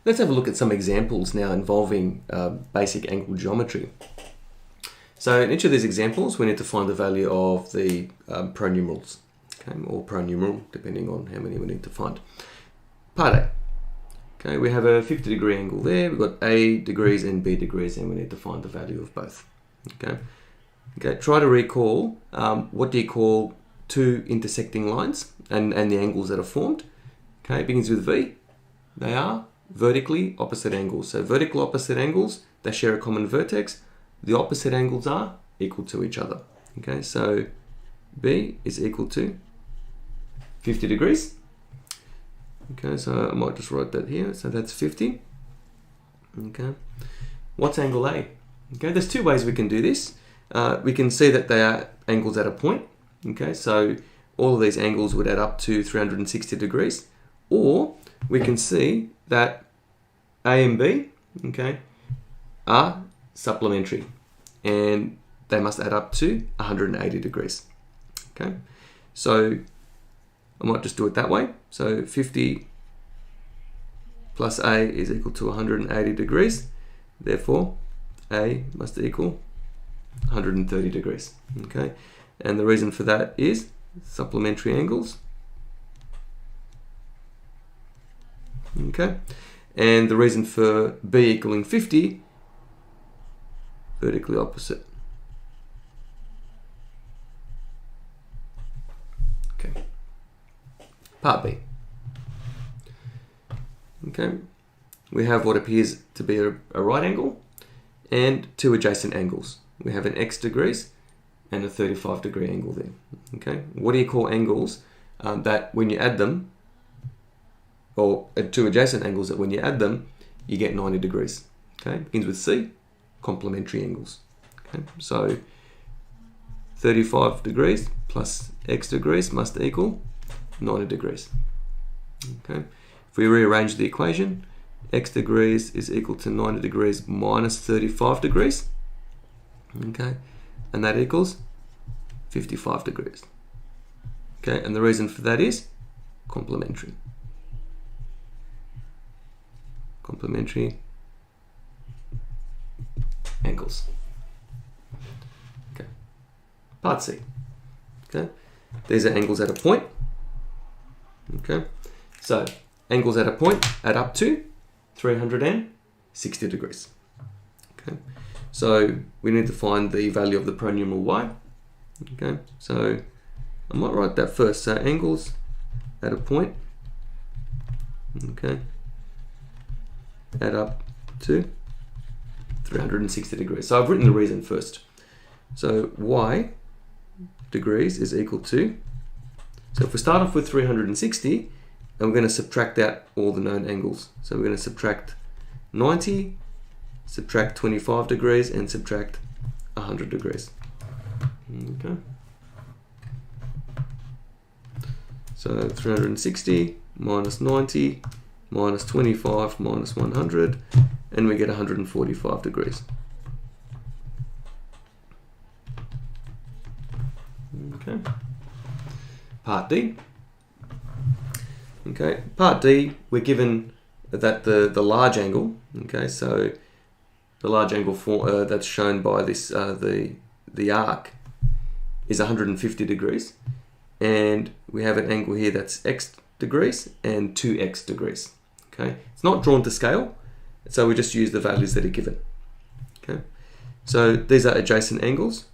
Let's have a look at some examples now involving basic angle geometry. So in each of these examples, we need to find the value of the pronumerals, okay, or pronumeral, depending on how many we need to find. Part A. Okay, we have a 50-degree angle there. We've got A degrees and B degrees, and we need to find the value of both. Okay. Try to recall what do you call two intersecting lines and the angles that are formed. Okay, it begins with V. They are vertically opposite angles. So vertical opposite angles, they share a common vertex. The opposite angles are equal to each other. Okay, so B is equal to 50 degrees. Okay, so I might just write that here. So that's 50. Okay, what's angle A? Okay, there's two ways we can do this. We can see that they are angles at a point. Okay, so all of these angles would add up to 360 degrees. Or we can see that A and B, okay, are supplementary and they must add up to 180 degrees. Okay, so I might just do it that way. So 50 plus A is equal to 180 degrees. Therefore, A must equal 130 degrees. Okay, and the reason for that is supplementary angles. Okay, and the reason for B equaling 50, vertically opposite. Okay, part B. Okay, we have what appears to be a right angle and two adjacent angles. We have an X degrees and a 35-degree angle there. Okay, what do you call angles that when you add them, or two adjacent angles that when you add them, you get 90 degrees. Okay, begins with C, complementary angles. Okay, so 35 degrees plus X degrees must equal 90 degrees. Okay, if we rearrange the equation, X degrees is equal to 90 degrees minus 35 degrees. Okay, and that equals 55 degrees. Okay, and the reason for that is complementary. Complementary angles. Okay, part C. Okay, these are angles at a point. Okay, so angles at a point add up to 360 degrees. Okay, so we need to find the value of the pronumeral y. Okay, so I might write that first. So angles at a point, okay, add up to 360 degrees. So I've written the reason first. So y degrees is equal to, so if we start off with 360, and we're going to subtract out all the known angles. So we're going to subtract 90, subtract 25 degrees, and subtract 100 degrees. Okay. So 360 minus 90 minus 25 minus 100, and we get 145 degrees. Okay. Part D. Okay, part D, we're given that the large angle, okay, so the large angle that's shown by this the arc is 150 degrees, and we have an angle here that's X degrees and 2X degrees. Okay, it's not drawn to scale, so we just use the values that are given. Okay, so these are adjacent angles.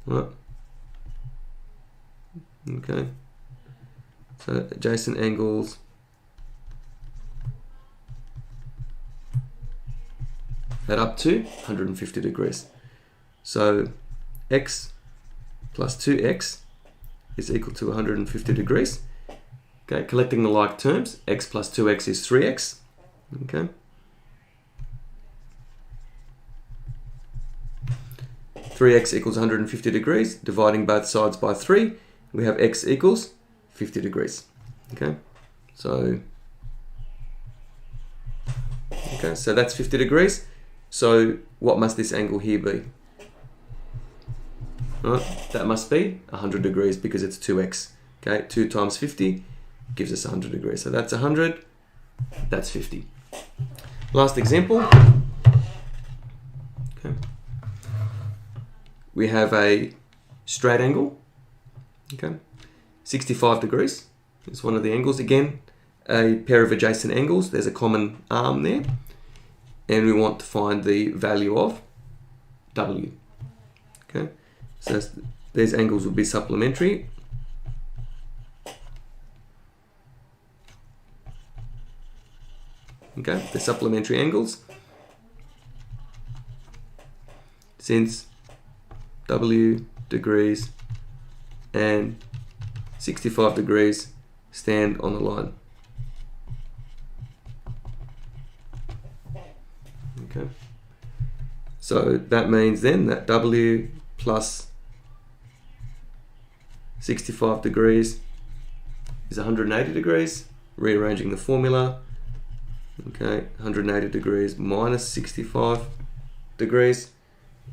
Right. Okay, so adjacent angles add up to 150 degrees. So X plus 2X is equal to 150 degrees. Okay, collecting the like terms, X plus 2X is 3X. Okay. 3x equals 150 degrees, dividing both sides by 3, we have x equals 50 degrees. Okay, so that's 50 degrees. So what must this angle here be? Right, that must be 100 degrees because it's 2x. Okay, 2 times 50 gives us 100 degrees. So that's 100, that's 50. Last example. Okay. We have a straight angle. Okay. 65 degrees is one of the angles. Again, a pair of adjacent angles. There's a common arm there. And we want to find the value of W. Okay. So these angles will be supplementary. Okay, the supplementary angles. Since W degrees and 65 degrees stand on the line. Okay. So that means then that W plus 65 degrees is 180 degrees. Rearranging the formula. Okay, 180 degrees minus 65 degrees,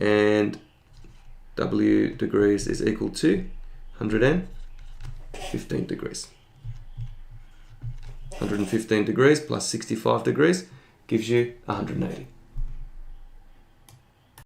and W degrees is equal to 115 degrees. 115 degrees plus 65 degrees gives you 180.